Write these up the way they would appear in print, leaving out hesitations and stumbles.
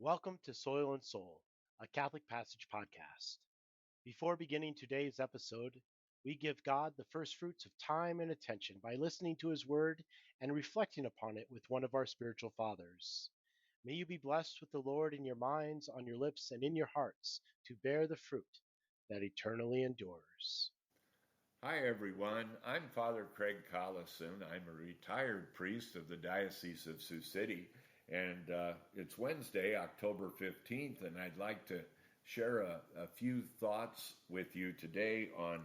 Welcome to Soil and Soul, a Catholic Passage podcast. Before beginning today's episode, we give God the first fruits of time and attention by listening to His Word and reflecting upon it with one of our spiritual fathers. May you be blessed with the Lord in your minds, on your lips, and in your hearts to bear the fruit that eternally endures. Hi, everyone. I'm Father Craig Collison. I'm a retired priest of the Diocese of Sioux City, and it's Wednesday, October 15th, and I'd like to share a few thoughts with you today on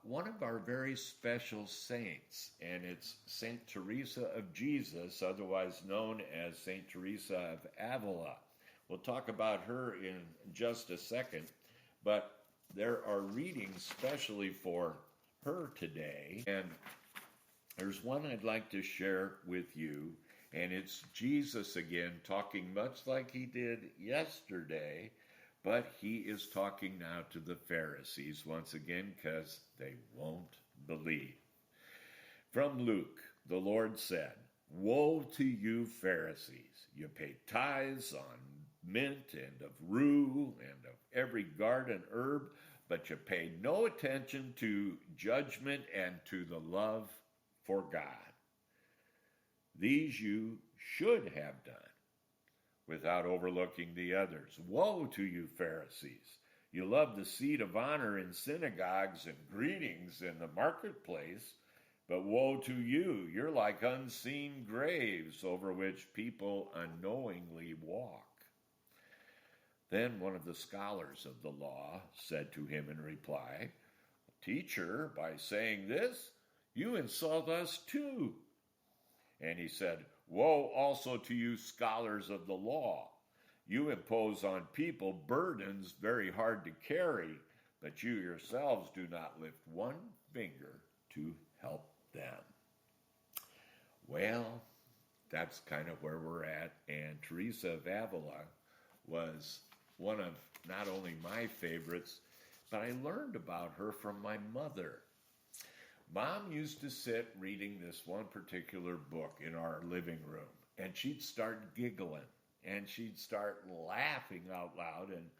one of our very special saints, and it's Saint Teresa of Jesus, otherwise known as Saint Teresa of Avila. We'll talk about her in just a second, but there are readings specially for her today, and there's one I'd like to share with you, and it's Jesus again, talking much like he did yesterday, but he is talking now to the Pharisees once again because they won't believe. From Luke, the Lord said, "Woe to you, Pharisees! You pay tithes on mint and of rue and of every garden herb, but you pay no attention to judgment and to the love for God. These you should have done without overlooking the others. Woe to you, Pharisees! You love the seat of honor in synagogues and greetings in the marketplace, but woe to you! You're like unseen graves over which people unknowingly walk." Then one of the scholars of the law said to him in reply, "Teacher, by saying this, you insult us too." And he said, "Woe also to you, scholars of the law! You impose on people burdens very hard to carry, but you yourselves do not lift one finger to help them." Well, that's kind of where we're at, and Teresa of Avila was one of not only my favorites, but I learned about her from my mother. Mom used to sit reading this one particular book in our living room, and she'd start giggling, and she'd start laughing out loud. And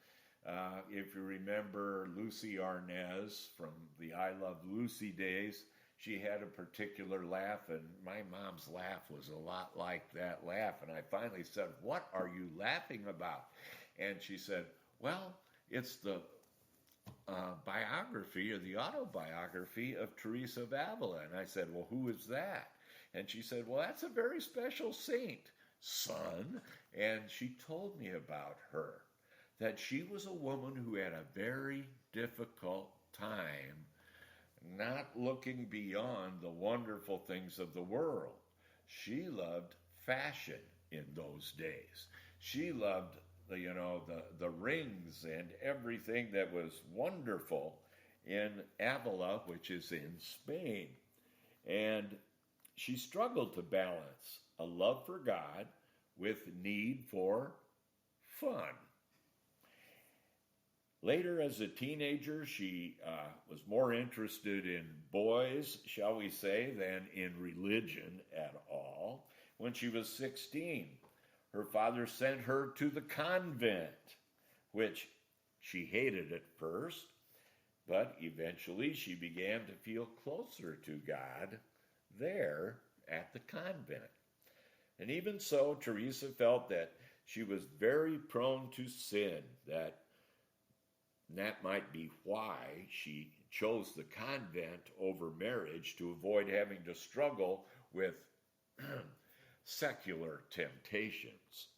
if you remember Lucy Arnaz from the I Love Lucy days, she had a particular laugh, and my mom's laugh was a lot like that laugh. And I finally said, "What are you laughing about?" And she said, "Well, it's the biography or the autobiography of Teresa of Avila." And I said, "Well, who is that?" And she said, "Well, that's a very special saint, son." And she told me about her, that she was a woman who had a very difficult time not looking beyond the wonderful things of the world. She loved fashion in those days. She loved the rings and everything that was wonderful in Avila, which is in Spain. And she struggled to balance a love for God with need for fun. Later, as a teenager, she was more interested in boys, shall we say, than in religion at all. When she was 16, her father sent her to the convent, which she hated at first, but eventually she began to feel closer to God there at the convent. And even so, Teresa felt that she was very prone to sin, that might be why she chose the convent over marriage, to avoid having to struggle with secular temptations.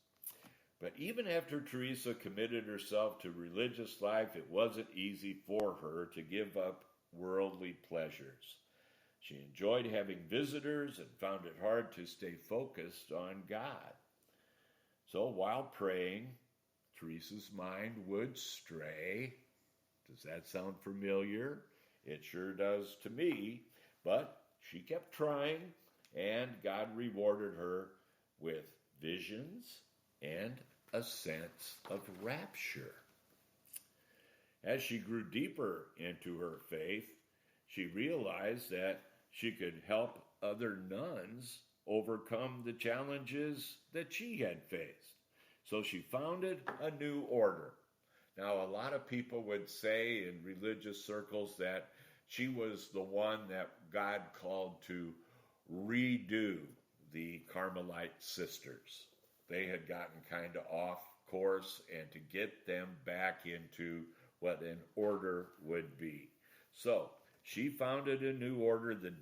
But even after Teresa committed herself to religious life, it wasn't easy for her to give up worldly pleasures. She enjoyed having visitors and found it hard to stay focused on God. So while praying, Teresa's mind would stray. Does that sound familiar? It sure does to me. But she kept trying, and God rewarded her with visions and a sense of rapture. As she grew deeper into her faith, she realized that she could help other nuns overcome the challenges that she had faced. So she founded a new order. Now, a lot of people would say in religious circles that she was the one that God called to redo the Carmelite sisters. They had gotten kind of off course, and to get them back into what an order would be. So she founded a new order, the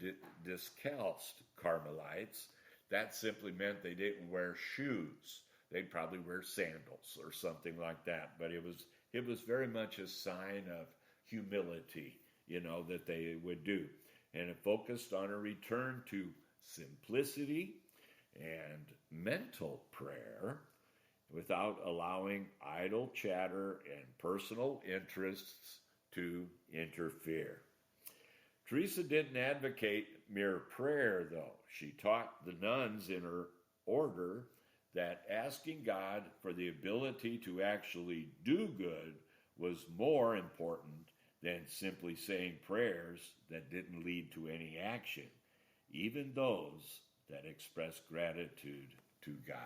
Discalced Carmelites. That simply meant they didn't wear shoes. They'd probably wear sandals or something like that. But it was very much a sign of humility, that they would do. And it focused on a return to simplicity and mental prayer without allowing idle chatter and personal interests to interfere. Teresa didn't advocate mere prayer, though. She taught the nuns in her order that asking God for the ability to actually do good was more important than simply saying prayers that didn't lead to any action, even those that express gratitude to God.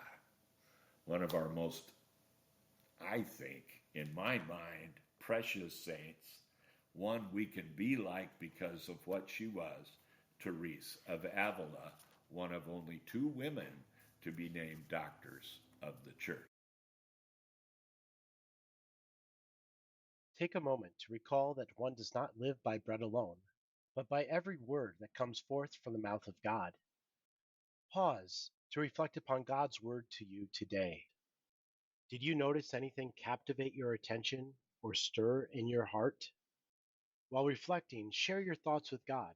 One of our most, I think, in my mind, precious saints, one we can be like because of what she was, Therese of Avila, one of only 2 women to be named doctors of the church. Take a moment to recall that one does not live by bread alone, but by every word that comes forth from the mouth of God. Pause to reflect upon God's word to you today. Did you notice anything captivate your attention or stir in your heart? While reflecting, share your thoughts with God.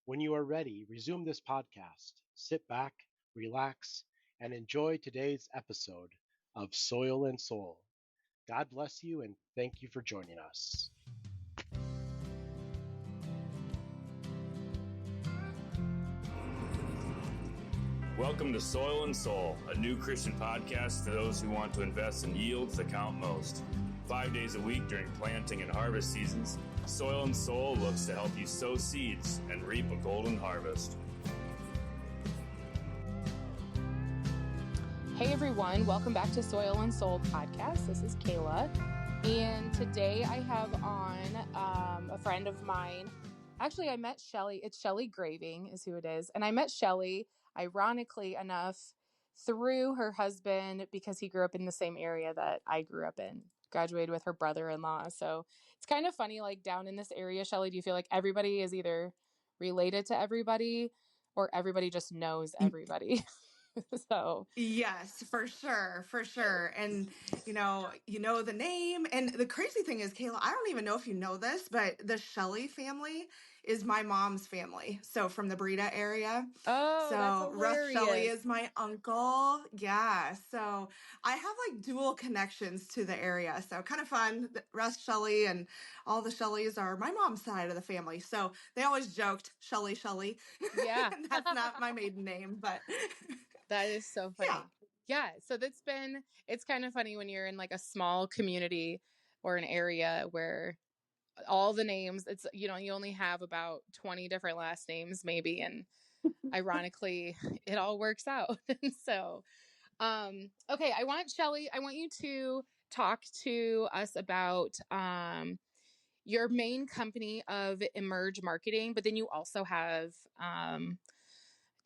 When you are ready, resume this podcast. Sit back, relax, and enjoy today's episode of Soil and Soul. God bless you and thank you for joining us. Welcome to Soil and Soul, a new Christian podcast for those who want to invest in yields that count most. 5 days a week during planting and harvest seasons, Soil and Soul looks to help you sow seeds and reap a golden harvest. Hey everyone, welcome back to Soil and Soul podcast. This is Kayla, and today I have on a friend of mine. Actually, I met Shelly. It's Shelly Greving is who it is, and I met Shelly, ironically enough, through her husband because he grew up in the same area that I grew up in. Graduated with her brother-in-law, so it's kind of funny. Like down in this area, Shelly, do you feel like everybody is either related to everybody or everybody just knows everybody? So Yes, for sure, for sure. And you know the name. And the crazy thing is, Kayla, I don't even know if you know this, but the Shelley family is my mom's family. So from the Breda area. oh, that's So Russ Shelley hilarious. is my uncle. Yeah. So I have like dual connections to the area. So kind of fun. Russ Shelley and all the Shelleys are my mom's side of the family. So they always joked Shelley Shelley. Yeah. And that's not my maiden name, but That is so yeah. funny. Yeah. So it's kind of funny when you're in like a small community or an area where all the names, you only have about 20 different last names maybe. And ironically, it all works out. And so, okay. I want you to talk to us about, your main company of Emerge Marketing, but then you also have,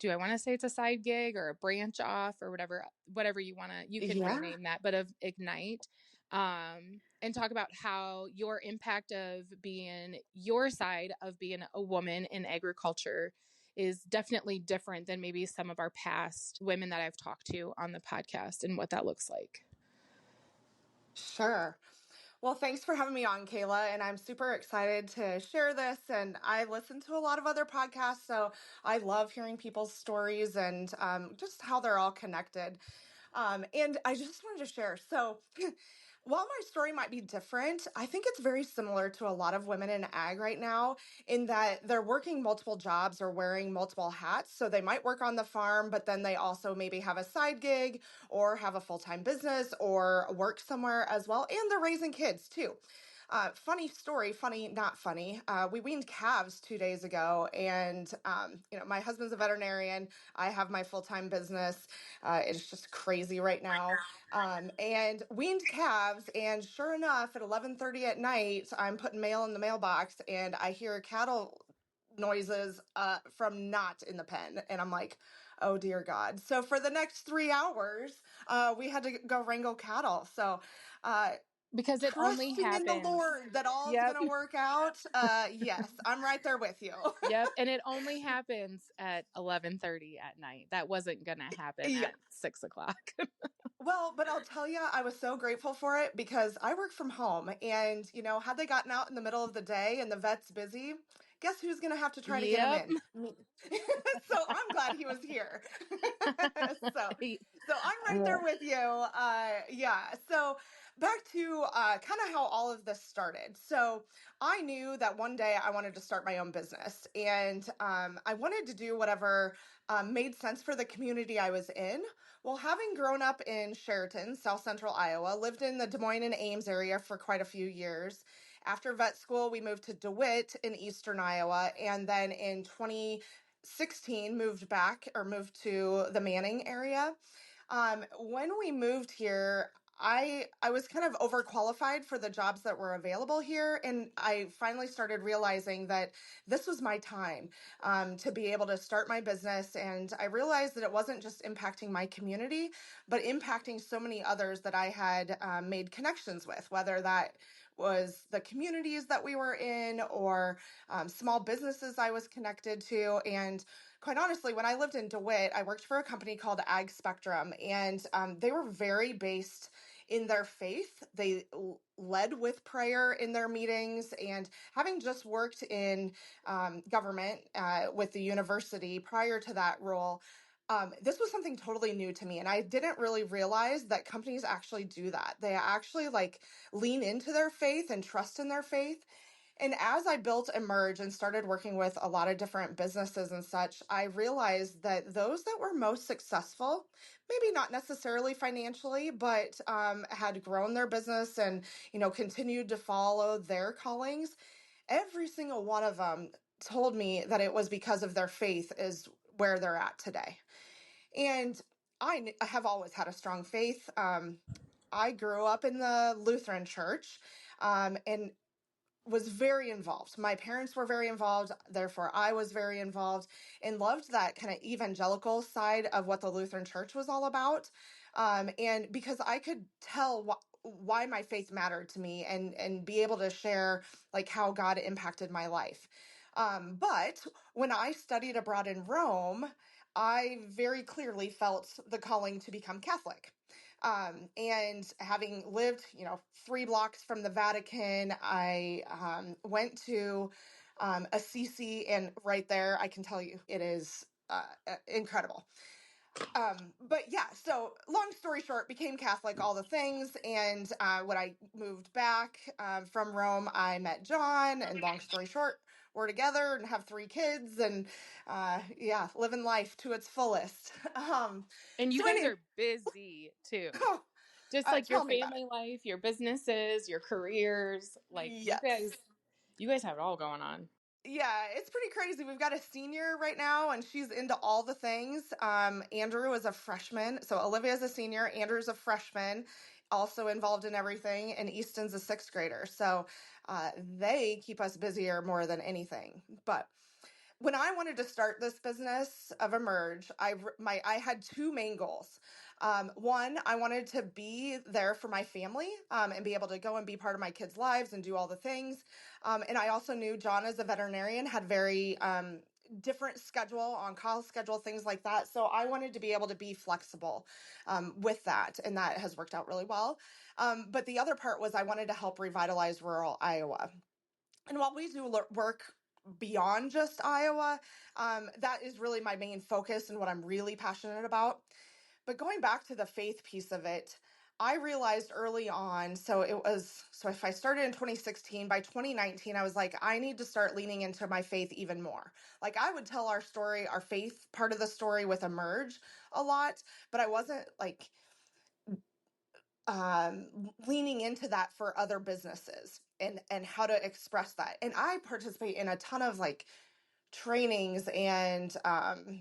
do I want to say it's a side gig or a branch off or whatever you can Yeah. rename that, but of Ignite, and talk about how your impact of being your side of being a woman in agriculture is definitely different than maybe some of our past women that I've talked to on the podcast and what that looks like. Sure. Well, thanks for having me on, Kayla. And I'm super excited to share this. And I listen to a lot of other podcasts, so I love hearing people's stories and just how they're all connected. And I just wanted to share. So, while my story might be different, I think it's very similar to a lot of women in ag right now in that they're working multiple jobs or wearing multiple hats. So, they might work on the farm, but then they also maybe have a side gig or have a full time business or work somewhere as well. And they're raising kids too. Funny story, funny, not funny. We weaned calves 2 days ago, and my husband's a veterinarian. I have my full-time business. It's just crazy right now. And weaned calves, and sure enough, at 11:30 at night, I'm putting mail in the mailbox, and I hear cattle noises from not in the pen, and I'm like, oh dear God. So for the next 3 hours, we had to go wrangle cattle. So Because it only trusting in the happens. Lord that all is Yep. going to work out. Yes, I'm right there with you. Yep. And it only happens at 11:30 at night. That wasn't going to happen Yeah. at 6 o'clock. Well, but I'll tell you, I was so grateful for it because I work from home. And, had they gotten out in the middle of the day and the vet's busy, guess who's going to have to try to get him Yep. in? Me. So I'm glad he was here. so, so I'm right there with you. Yeah. So back to kind of how all of this started. So I knew that one day I wanted to start my own business, and I wanted to do whatever made sense for the community I was in. Well, having grown up in Sheraton, South Central Iowa, lived in the Des Moines and Ames area for quite a few years. After vet school, we moved to DeWitt in Eastern Iowa, and then in 2016 moved to the Manning area. When we moved here, I was kind of overqualified for the jobs that were available here, and I finally started realizing that this was my time to be able to start my business. And I realized that it wasn't just impacting my community, but impacting so many others that I had made connections with, whether that was the communities that we were in or small businesses I was connected to. And quite honestly, when I lived in DeWitt, I worked for a company called Ag Spectrum, and they were very based in their faith. They led with prayer in their meetings. And having just worked in government with the university prior to that role, this was something totally new to me. And I didn't really realize that companies actually do that. They actually lean into their faith and trust in their faith. And as I built Emerge and started working with a lot of different businesses and such, I realized that those that were most successful, maybe not necessarily financially, but had grown their business and, continued to follow their callings, every single one of them told me that it was because of their faith is where they're at today. And I have always had a strong faith. I grew up in the Lutheran church, and was very involved. My parents were very involved, therefore I was very involved, and loved that kind of evangelical side of what the Lutheran Church was all about. And because I could tell why my faith mattered to me, and be able to share how God impacted my life. But when I studied abroad in Rome, I very clearly felt the calling to become Catholic. And having lived, 3 blocks from the Vatican, I went to Assisi, and right there, I can tell you, it is incredible. But yeah, so long story short, became Catholic, all the things. And when I moved back from Rome, I met John, and long story short, we're together and have 3 kids, and yeah, living life to its fullest. And you So guys anyway, are busy too. Just like your tell me about it. family life, your businesses, your careers, like Yes. you guys have it all going on. Yeah, it's pretty crazy. We've got a senior right now, and she's into all the things. Andrew is a freshman. So Olivia's a senior, Andrew's a freshman, also involved in everything, and Easton's a 6th grader. So they keep us busier more than anything. But when I wanted to start this business of Emerge, I had 2 main goals. One, I wanted to be there for my family, and be able to go and be part of my kids' lives and do all the things. And I also knew John, as a veterinarian, had very different schedule, on call schedule, things like that. So I wanted to be able to be flexible with that, and that has worked out really well. But the other part was I wanted to help revitalize rural Iowa. And while we do work beyond just Iowa, that is really my main focus and what I'm really passionate about. But going back to the faith piece of it, I realized early on, so if I started in 2016, by 2019, I was like, I need to start leaning into my faith even more. Like, I would tell our story, our faith part of the story with Emerge a lot, but I wasn't leaning into that for other businesses and how to express that. And I participate in a ton of like trainings and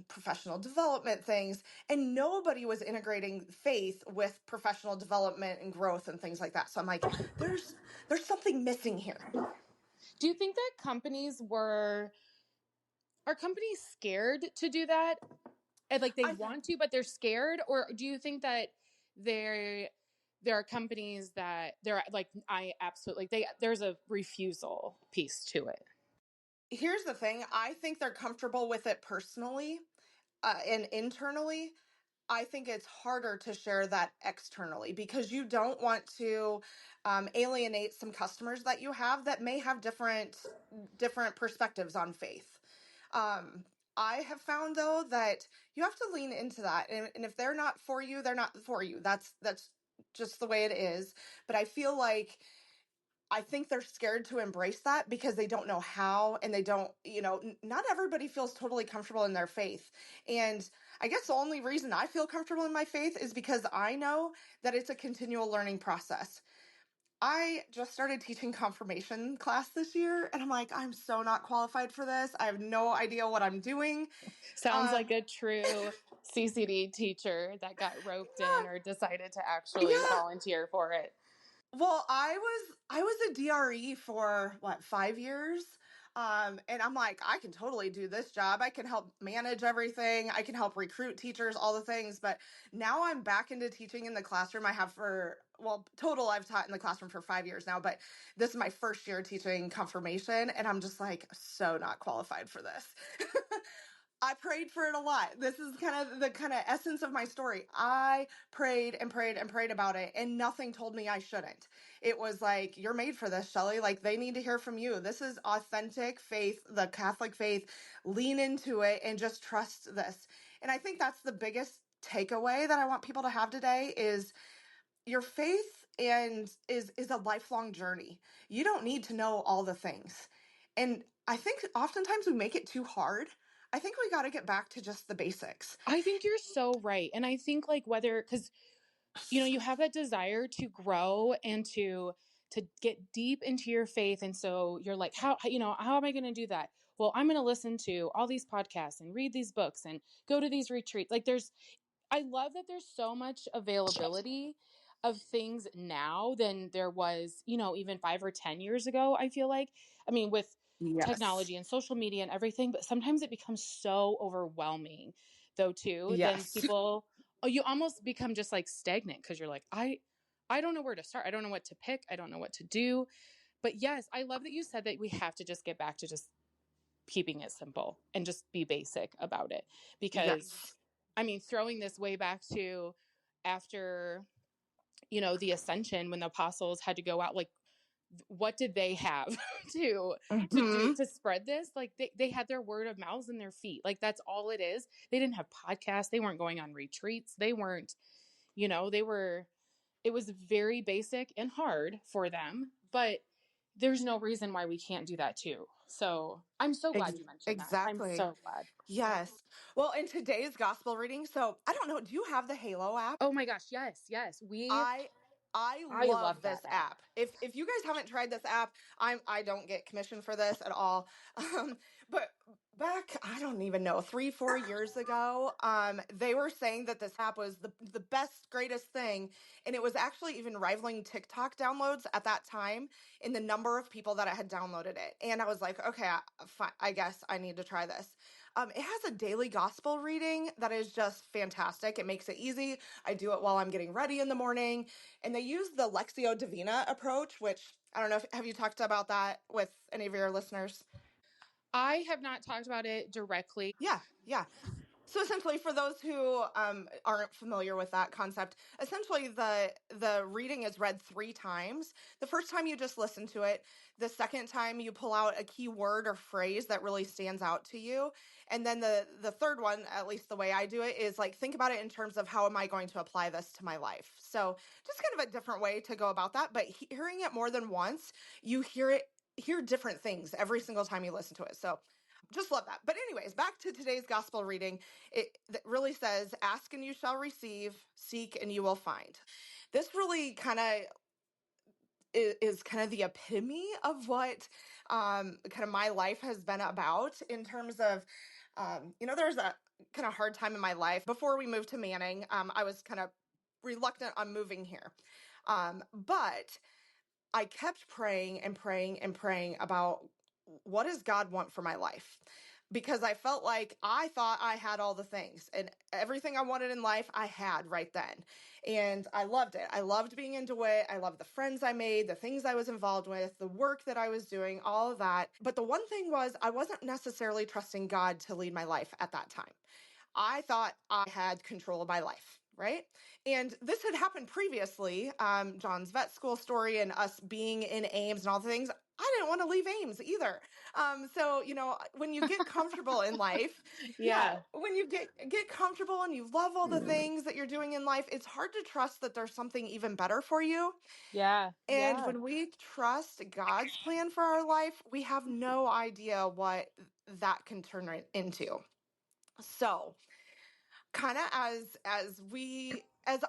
professional development things, and nobody was integrating faith with professional development and growth and things like that. So I'm like, there's something missing here. Do you think that are companies scared to do that? And like they I want to, but they're scared? Or do you think that there are companies that they're like, I absolutely, there's a refusal piece to it? Here's the thing. I think they're comfortable with it personally and internally. I think it's harder to share that externally because you don't want to alienate some customers that you have that may have different perspectives on faith. Um, I have found though that you have to lean into that, and if they're not for you, they're not for you. That's just the way it is. But I think they're scared to embrace that because they don't know how, and they don't, not everybody feels totally comfortable in their faith. And I guess the only reason I feel comfortable in my faith is because I know that it's a continual learning process. I just started teaching confirmation class this year, and I'm like, I'm so not qualified for this. I have no idea what I'm doing. Sounds like Um, a true CCD teacher that got roped in or decided to actually yeah, volunteer for it. well, I was a DRE for what, 5 years? And I'm like, I can totally do this job. I can help manage everything. I can help recruit teachers, all the things. But now I'm back into teaching in the classroom. I have total I've taught in the classroom for 5 years now, but this is my first year teaching confirmation, and I'm just like so not qualified for this. I prayed for it a lot. This is kind of the kind of essence of my story. I prayed and prayed and prayed about it, and nothing told me I shouldn't. It was like, you're made for this, Shelly. Like, they need to hear from you. This is authentic faith, the Catholic faith. Lean into it and just trust this. And I think that's the biggest takeaway that I want people to have today is your faith and is a lifelong journey. You don't need to know all the things. And I think oftentimes we make it too hard. I think we got to get back to just the basics. I think you're so right. And I think like because you have that desire to grow and to get deep into your faith. And so you're like, how am I going to do that? Well, I'm going to listen to all these podcasts and read these books and go to these retreats. Like I love that there's so much availability of things now than there was, even 5 or 10 years ago, I feel like. I mean, with Yes. technology and social media and everything, but sometimes it becomes so overwhelming, though, too. Then Yes. you almost become just like stagnant because you're like, I don't know where to start. I don't know what to pick. I don't know what to do. But yes, I love that you said that we have to just get back to just keeping it simple and just be basic about it. Because Yes. I mean, throwing this way back to after, the ascension when the apostles had to go out, like, what did they have Hmm. to spread this? Like they had their word of mouths and their feet. Like that's all it is. They didn't have podcasts. They weren't going on retreats. They weren't, they were, it was very basic and hard for them, but there's no reason why we can't do that too. So I'm so glad you mentioned that. I'm Exactly. so glad. Yes. Well, in today's gospel reading, so I don't know, do you have the Halo app? Oh my gosh. Yes. Yes. I I I love love this that app. app. If you guys haven't tried this app, I don't get commission for this at all. But back, I don't even know, 3 4 years ago, they were saying that this app was the best, greatest thing, and it was actually even rivaling TikTok downloads at that time in the number of people that had downloaded it. And I was like, okay, I guess I need to try this. It has a daily gospel reading that is just fantastic. It makes it easy. I do it while I'm getting ready in the morning. And they use the Lectio Divina approach, which I don't know have you talked about that with any of your listeners? I have not talked about it directly. Yeah, yeah. So essentially, for those who aren't familiar with that concept, essentially the reading is read 3 times. The first time you just listen to it. The second time you pull out a key word or phrase that really stands out to you, and then the third one, at least the way I do it, is like think about it in terms of how am I going to apply this to my life. So just kind of a different way to go about that. But hearing it more than once, you hear different things every single time you listen to it. So just love that. But anyways, back to today's gospel reading. It really says, ask and you shall receive, seek and you will find. this really kind of is kind of the epitome of what kind of my life has been about in terms of, there's a kind of hard time in my life. Before we moved to Manning, I was kind of reluctant on moving here. But I kept praying and praying and praying about what does God want for my life? Because I felt like I thought I had all the things and everything I wanted in life, I had right then. And I loved it. I loved being into it. I loved the friends I made, the things I was involved with, the work that I was doing, all of that. But the one thing was, I wasn't necessarily trusting God to lead my life at that time. I thought I had control of my life. Right. And this had happened previously, John's vet school story and us being in Ames and all the things. I didn't want to leave Ames either. So, when you get comfortable in life, Yeah. when you get comfortable and you love all the things that you're doing in life, it's hard to trust that there's something even better for you. Yeah. And Yeah. when we trust God's plan for our life, we have no idea what that can turn into. So, kind of as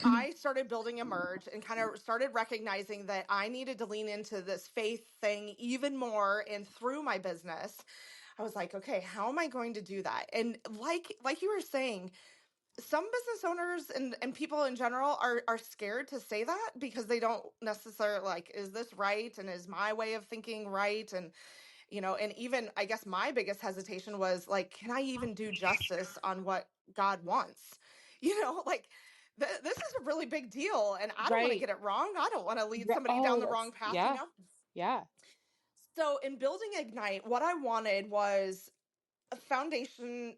I started building Emerge and kind of started recognizing that I needed to lean into this faith thing even more and through my business, I was like, okay, how am I going to do that? And like you were saying, some business owners and people in general are scared to say that because they don't necessarily like, is this right? And is my way of thinking right? And even I guess my biggest hesitation was like, can I even do justice on what God wants? Like this is a really big deal and I don't want to Right. get it wrong. I don't want to lead somebody down Oh, the wrong path, yeah. Yeah. So in building Ignite, what I wanted was a foundation,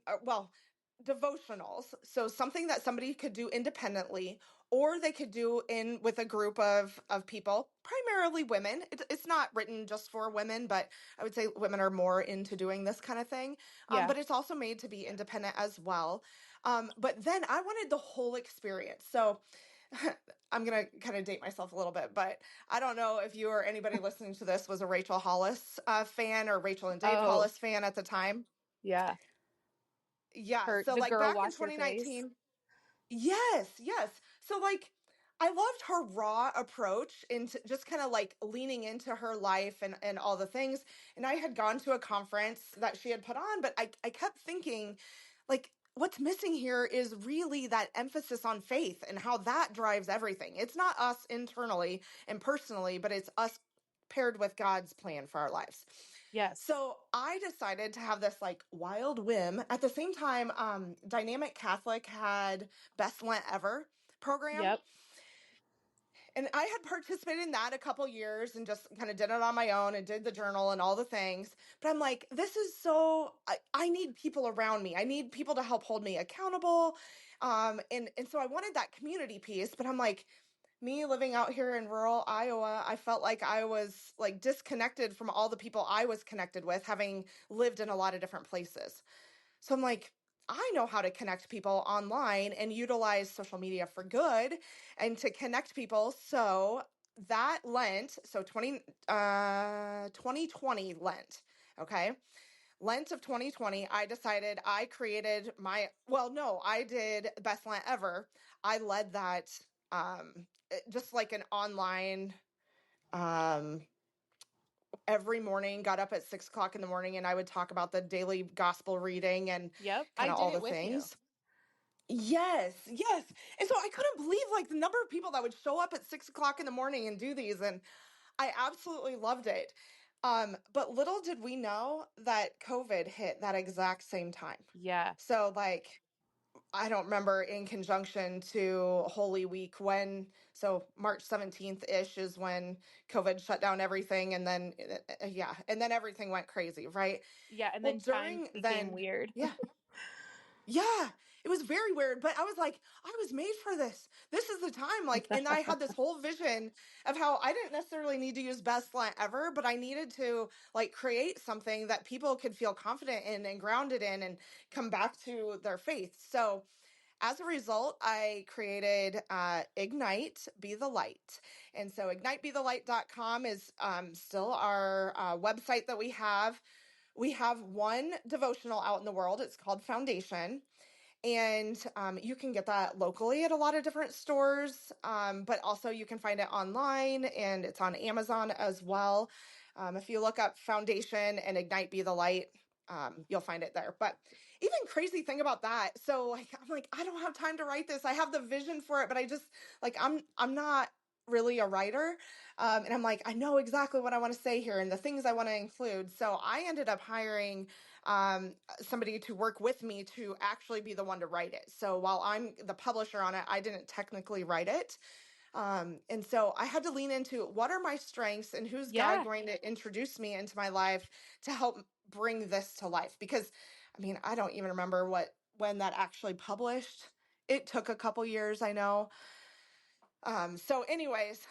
devotionals. So something that somebody could do independently, or they could do in with a group of people, primarily women. It's not written just for women, but I would say women are more into doing this kind of thing. Yeah. But it's also made to be independent as well. But then I wanted the whole experience. So I'm going to kind of date myself a little bit, but I don't know if you or anybody listening to this was a Rachel Hollis fan or Rachel and Dave Oh, Hollis fan at the time. yeah. Yeah. Her So the like girl back in wash your face. 2019, yes, yes. So like I loved her raw approach into just kind of like leaning into her life and all the things. And I had gone to a conference that she had put on, but I kept thinking like what's missing here is really that emphasis on faith and how that drives everything. It's not us internally and personally, but it's us paired with God's plan for our lives. Yes. So I decided to have this like wild whim. At the same time, Dynamic Catholic had Best Lent Ever program. Yep. And I had participated in that a couple years and just kind of did it on my own and did the journal and all the things. But I'm like, this is I need people around me. I need people to help hold me accountable. And so I wanted that community piece, but I'm like, me living out here in rural Iowa, I felt like I was like disconnected from all the people I was connected with, having lived in a lot of different places. So I'm like, I know how to connect people online and utilize social media for good and to connect people. So that Lent, so 2020 Lent, okay? Lent of 2020, I decided I created I did Best Lent Ever. I led that just like an online every morning, got up at 6 o'clock in the morning and I would talk about the daily gospel reading and Yep. I kind of did all it the with you. things. Yes, yes. And so I couldn't believe like the number of people that would show up at 6 o'clock in the morning and do these. And I absolutely loved it. But little did we know that COVID hit that exact same time. Yeah. So like I don't remember in conjunction to Holy Week so March 17th ish is when COVID shut down everything. And then, and then everything went crazy, right? Yeah. And Well, then time during became then, weird. yeah, yeah, it was very weird, but I was like, I was made for this. This is the time. Like, and I had this whole vision of how I didn't necessarily need to use Best Lent Ever, but I needed to like create something that people could feel confident in and grounded in and come back to their faith. So, as a result, I created Ignite Be the Light. And so ignitebethelight.com is still our website that we have. We have one devotional out in the world. It's called Foundation. And you can get that locally at a lot of different stores, but also you can find it online, and it's on Amazon as well. If you look up Foundation and Ignite Be the Light, you'll find it there. But even crazy thing about that. So I'm like, I don't have time to write this. I have the vision for it, but I just like, I'm not really a writer. And I'm like, I know exactly what I want to say here and the things I want to include. So I ended up hiring somebody to work with me to actually be the one to write it. So while I'm the publisher on it, I didn't technically write it. And so I had to lean into what are my strengths and who's God Yeah. going to introduce me into my life to help bring this to life. Because I mean, I don't even remember when that actually published. It took a couple years, I know. So anyways,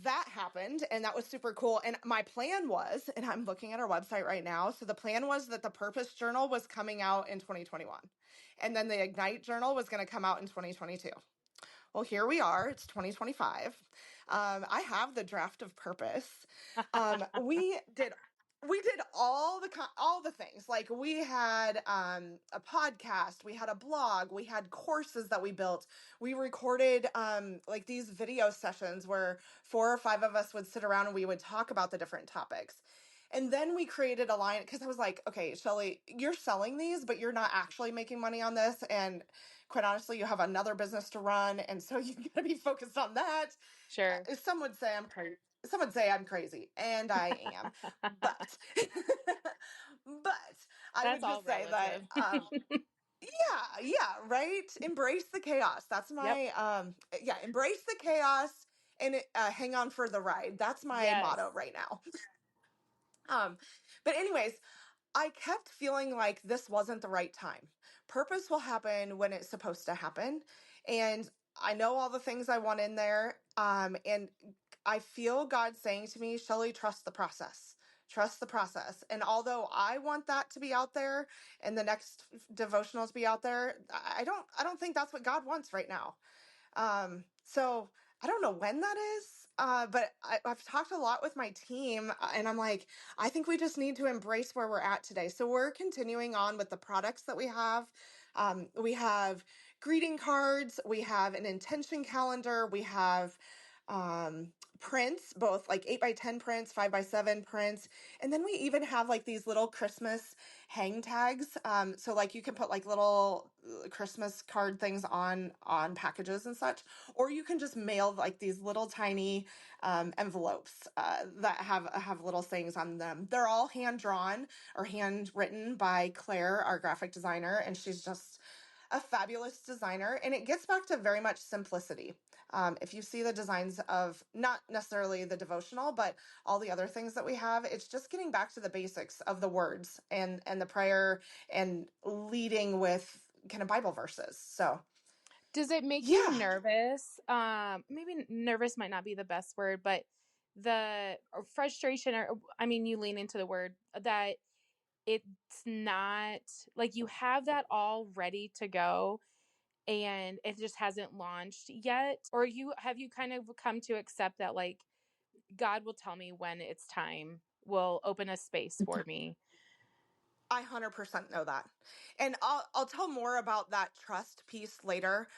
that happened and that was super cool. And my plan was, and I'm looking at our website right now. So the plan was that the Purpose Journal was coming out in 2021. And then the Ignite Journal was going to come out in 2022. Well, here we are. It's 2025. I have the draft of Purpose. We did all the things. Like we had a podcast, we had a blog, we had courses that we built. We recorded like these video sessions where 4 or 5 of us would sit around and we would talk about the different topics. And then we created a line because I was like, okay, Shelly, you're selling these, but you're not actually making money on this. And quite honestly, you have another business to run. And so you got to be focused on that. Sure. Some would say I'm crazy. Some would say I'm crazy, and I am. But, but I That's would all just say that, relative. yeah, right. Embrace the chaos. That's Yep. my, yeah, embrace the chaos and hang on for the ride. That's my Yes. motto right now. Um, but anyways, I kept feeling like this wasn't the right time. Purpose will happen when it's supposed to happen. And I know all the things I want in there. And I feel God saying to me, Shelly, trust the process. Trust the process. And although I want that to be out there and the next devotional to be out there, I don't think that's what God wants right now. So I don't know when that is, but I've talked a lot with my team, and I'm like, I think we just need to embrace where we're at today. So we're continuing on with the products that we have. We have greeting cards, we have an intention calendar, we have prints, both like 8x10 prints, 5x7 prints, and then we even have like these little Christmas hang tags. So like you can put like little Christmas card things on packages and such, or you can just mail like these little tiny envelopes that have little sayings on them. They're all hand drawn or handwritten by Claire, our graphic designer, and she's just a fabulous designer. And it gets back to very much simplicity. If you see the designs of not necessarily the devotional, but all the other things that we have, it's just getting back to the basics of the words and the prayer and leading with kind of Bible verses. So Does it make you yeah, nervous? Maybe nervous might not be the best word, but the frustration, or I mean, you lean into the word that it's not like you have that all ready to go and it just hasn't launched yet, or you have you kind of come to accept that like God will tell me when it's time, will open a space for me. I 100% know that. And I'll tell more about that trust piece later,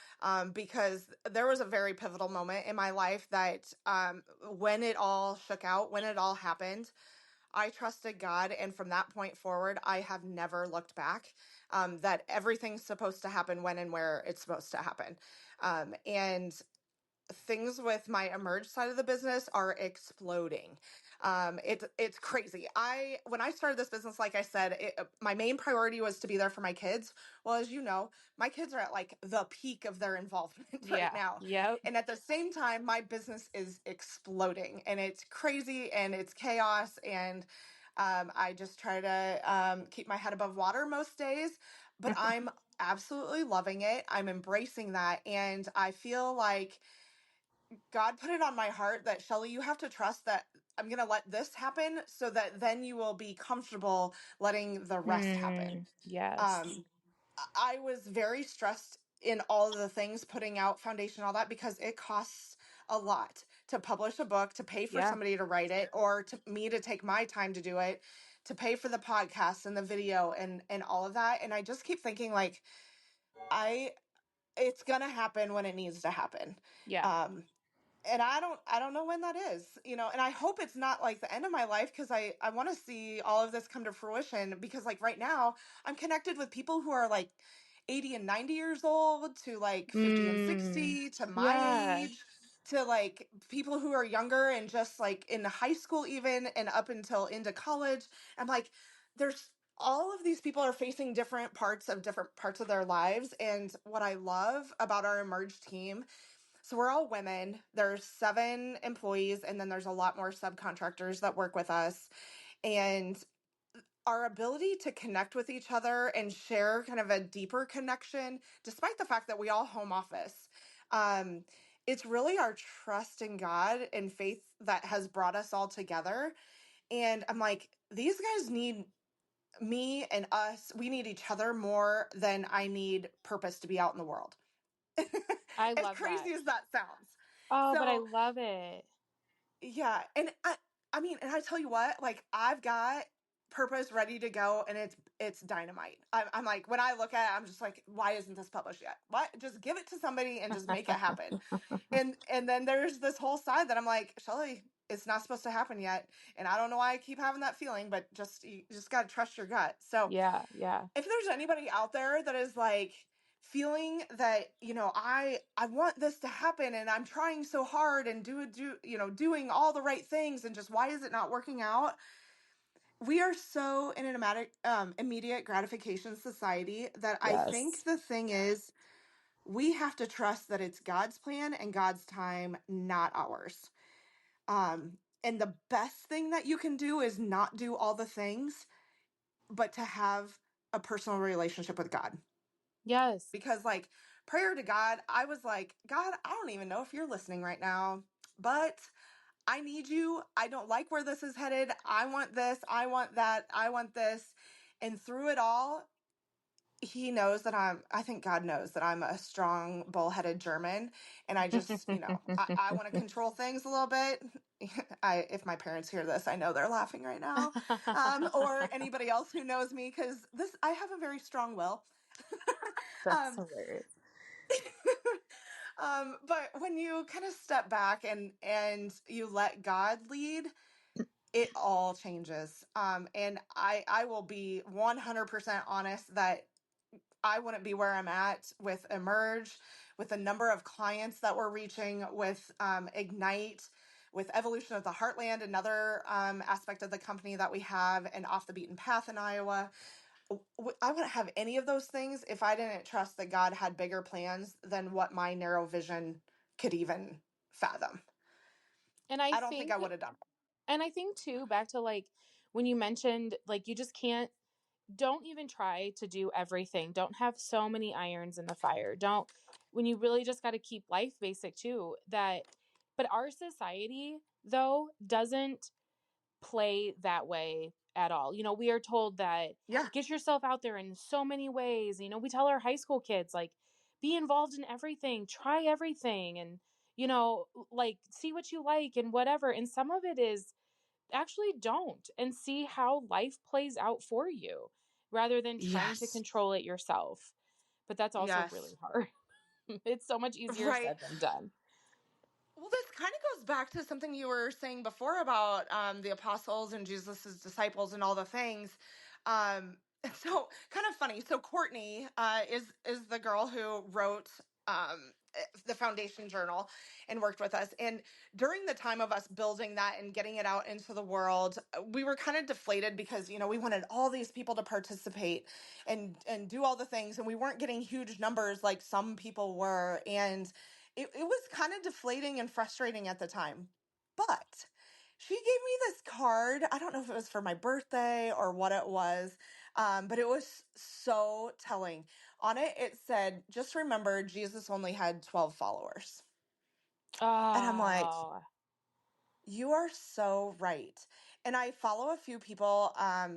because there was a very pivotal moment in my life that when it all shook out, when it all happened, I trusted God. And from that point forward, I have never looked back. That everything's supposed to happen when and where it's supposed to happen. And things with my emerge side of the business are exploding. It's crazy. When I started this business, like I said, my main priority was to be there for my kids. Well, as you know, my kids are at like the peak of their involvement right Yeah. now. Yep. And at the same time, my business is exploding and it's crazy and it's chaos. And I just try to keep my head above water most days, but I'm absolutely loving it. I'm embracing that. And I feel like God put it on my heart that Shelly, you have to trust that I'm going to let this happen so that then you will be comfortable letting the rest happen. Yes. Um, I was very stressed in all of the things, putting out foundation, all that, because it costs a lot to publish a book, to pay for Yeah. somebody to write it, or to me to take my time to do it, to pay for the podcast and the video and all of that. And I just keep thinking like, I it's gonna happen when it needs to happen. Yeah. Um, and I don't know when that is, and I hope it's not like the end of my life, because I want to see all of this come to fruition, because like right now I'm connected with people who are like 80 and 90 years old, to like 50 and Mm, 60, to my yeah. age, to like people who are younger and just like in high school even, and up until into college. I'm like, there's all of these people are facing different parts of their lives. And what I love about our Emerge team, so we're all women. There's 7 employees, and then there's a lot more subcontractors that work with us. And our ability to connect with each other and share kind of a deeper connection, despite the fact that we all home office, um, it's really our trust in God and faith that has brought us all together. And I'm like, these guys need me and us. We need each other more than I need purpose to be out in the world. I As love that. crazy as that sounds. Oh, but I So, love it. yeah, and I mean, and I tell you what, like I've got purpose ready to go, and it's dynamite. I'm like, when I look at it, I'm just like, why isn't this published yet? What? Just give it to somebody and just make it happen. And then there's this whole side that I'm like, Shelly, it's not supposed to happen yet, and I don't know why I keep having that feeling, but you just got to trust your gut. So Yeah, yeah. if there's anybody out there that is like feeling that, I want this to happen, and I'm trying so hard and doing all the right things, and just why is it not working out? We are so in an immediate gratification society that I think Yes. the thing is, we have to trust that it's God's plan and God's time, not ours. And the best thing that you can do is not do all the things, but to have a personal relationship with God. Yes. Because like prayer to God, I was like, God, I don't even know if you're listening right now, but I need you. I don't like where this is headed. I want this. I want that. I want this. And through it all, he knows that I think God knows that I'm a strong, bullheaded German. And I just, I want to control things a little bit. If my parents hear this, I know they're laughing right now. Or anybody else who knows me, because I have a very strong will. That's um, hilarious. but when you kind of step back and you let God lead, it all changes. And I will be 100% honest that I wouldn't be where I'm at with Emerge, with the number of clients that we're reaching, with Ignite, with Evolution of the Heartland, another aspect of the company that we have, and Off the Beaten Path in Iowa. I wouldn't have any of those things if I didn't trust that God had bigger plans than what my narrow vision could even fathom. And I I don't think think I would have done. and I think too, back to like when you mentioned like you just can't, don't even try to do everything. Don't have so many irons in the fire. Don't, when you really just got to keep life basic too. But our society though doesn't play that way at all. We are told that Yeah. get yourself out there in so many ways. We tell our high school kids like be involved in everything, try everything, and like see what you like and whatever. And some of it is actually don't, and see how life plays out for you rather than trying to Yes. control it yourself. But that's also really Yes. hard. It's so much easier Right. said than done. Well, this kind of goes back to something you were saying before about the apostles and Jesus's disciples and all the things. So kind of funny. So Courtney is the girl who wrote the Foundation Journal and worked with us. And during the time of us building that and getting it out into the world, we were kind of deflated because we wanted all these people to participate and do all the things, and we weren't getting huge numbers like some people were. And it was kind of deflating and frustrating at the time. But she gave me this card. I don't know if it was for my birthday or what it was, but it was so telling. On it, it said, just remember, Jesus only had 12 followers. And I'm like, Oh, you are so right. And I follow a few people, I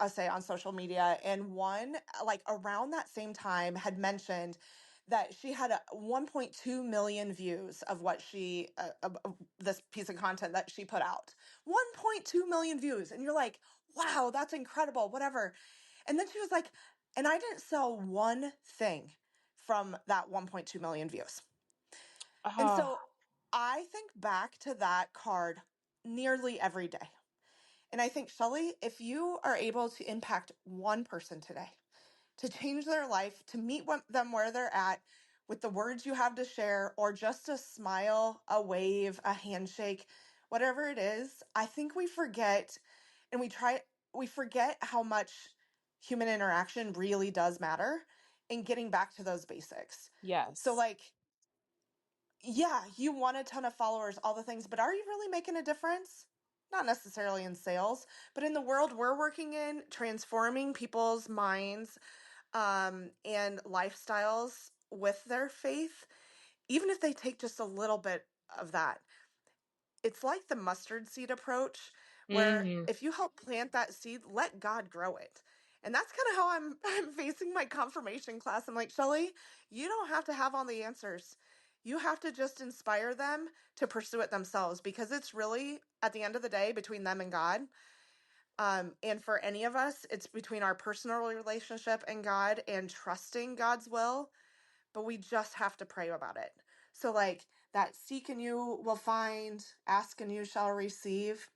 say on social media, and one, like around that same time, had mentioned that she had 1.2 million views of what this piece of content that she put out. 1.2 million views. And you're like, wow, that's incredible, whatever. And then she was like, and I didn't sell one thing. from that 1.2 million views. Oh. And so I think back to that card nearly every day. And I think, Shelly, if you are able to impact one person today, to change their life, to meet them where they're at with the words you have to share, or just a smile, a wave, a handshake, whatever it is, I think we forget and we forget how much human interaction really does matter in getting back to those basics. Yes. So like, yeah, you want a ton of followers, all the things, but are you really making a difference? Not necessarily in sales, but in the world we're working in, transforming people's minds and lifestyles with their faith, even if they take just a little bit of that. It's like the mustard seed approach, where if you help plant that seed, let God grow it. And that's kind of how I'm facing my confirmation class. I'm like, Shelly, you don't have to have all the answers. You have to just inspire them to pursue it themselves, because it's really, at the end of the day, between them and God. And for any of us, it's between our personal relationship and God and trusting God's will, but we just have to pray about it. So, like that, seek and you will find, ask and you shall receive.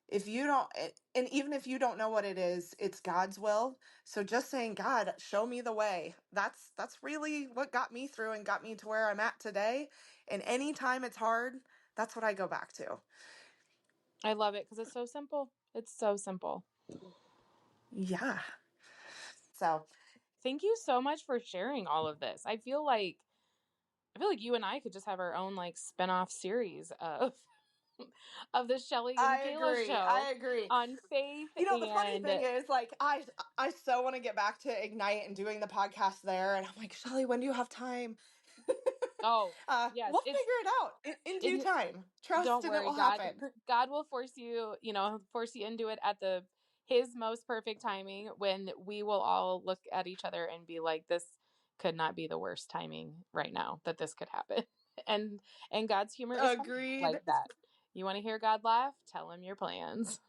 If you don't, and even if you don't know what it is, it's God's will. So just saying, God, show me the way. That's really what got me through and got me to where I'm at today. And anytime it's hard, that's what I go back to. I love it because it's so simple. It's so simple. Yeah. So thank you so much for sharing all of this. I feel like you and I could just have our own like spin-off series of the Shelly and Kayla show I agree. on faith. You know, the funny And thing is, like, I so want to get back to Ignite and doing the podcast there. And I'm like, Shelly, when do you have time? oh yes, we'll figure it out in due time. Trust, don't and it worry, will happen. God will force you into it at his most perfect timing, when we will all look at each other and be like, this could not be the worst timing right now that this could happen. and God's humor is Agreed. like that. You want to hear God laugh? Tell him your plans.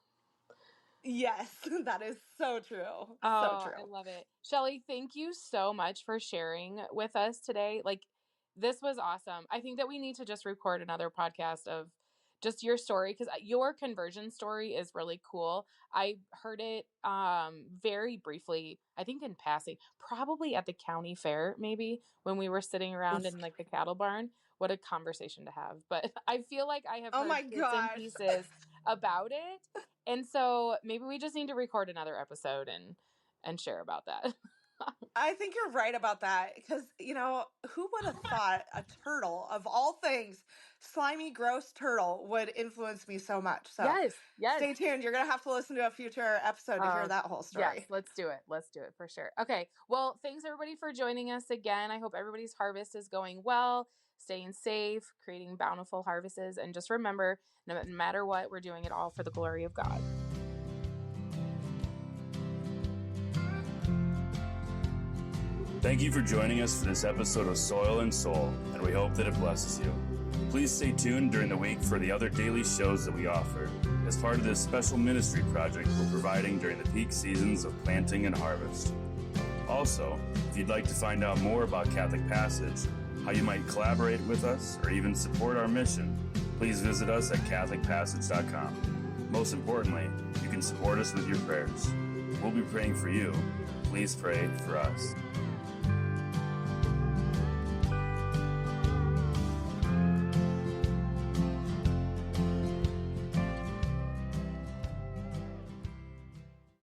Yes, that is so true. Oh, So true. I love it. Shelly, thank you so much for sharing with us today. Like, this was awesome. I think that we need to just record another podcast of just your story, because your conversion story is really cool. I heard it very briefly, I think in passing, probably at the county fair, maybe when we were sitting around in like the cattle barn. What a conversation to have. But I feel like I have heard bits and pieces about it. And so maybe we just need to record another episode and share about that. I think you're right about that, because, you know, who would have thought a turtle, of all things, slimy, gross turtle, would influence me so much? So yes. Stay tuned. You're going to have to listen to a future episode to hear that whole story. Yes, let's do it. Let's do it for sure. Okay. Well, thanks everybody for joining us again. I hope everybody's harvest is going well, staying safe, creating bountiful harvests. And just remember, no matter what, we're doing it all for the glory of God. Thank you for joining us for this episode of Soil and Soul, and we hope that it blesses you. Please stay tuned during the week for the other daily shows that we offer as part of this special ministry project we're providing during the peak seasons of planting and harvest. Also, if you'd like to find out more about Catholic Passage, how you might collaborate with us, or even support our mission, please visit us at CatholicPassage.com. Most importantly, you can support us with your prayers. We'll be praying for you. Please pray for us.